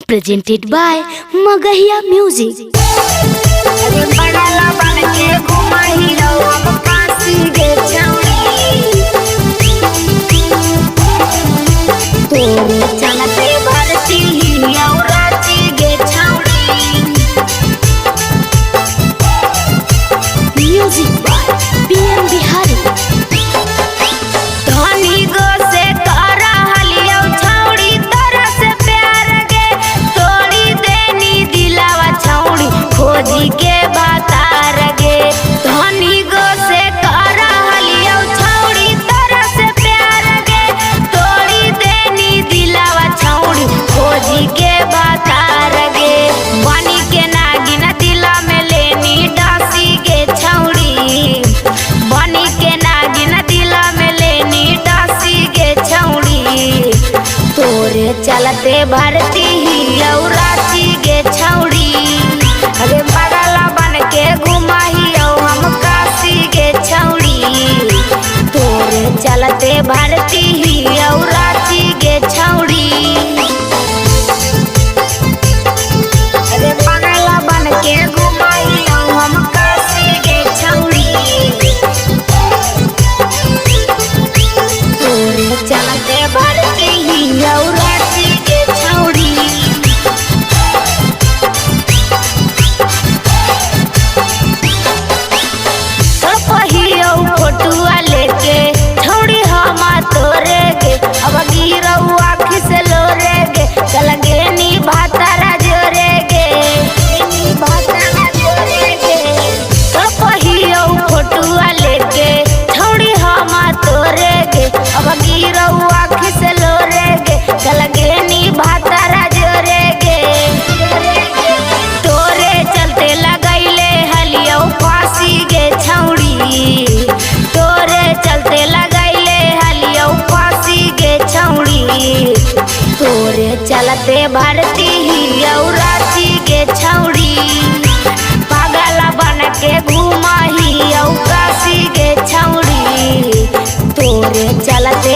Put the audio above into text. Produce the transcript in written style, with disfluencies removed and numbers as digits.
presented by Magahiya Music. Music by PM Bihari. चलते भरती ही और रांची गे छौड़ी, अरे बगला बन के घुमाही हम काशी गे छौड़ी। तोरे चलते भरती ही और रांची गे छौड़ी, अरे बगला बन के घुमाही हम काशी गे छौड़ी। तोरे चलते भरती ही और चलते भरती ही और रांची गे छौड़ी, पागला बन के घुमाही और काशी गे छौड़ी। तोरे चलते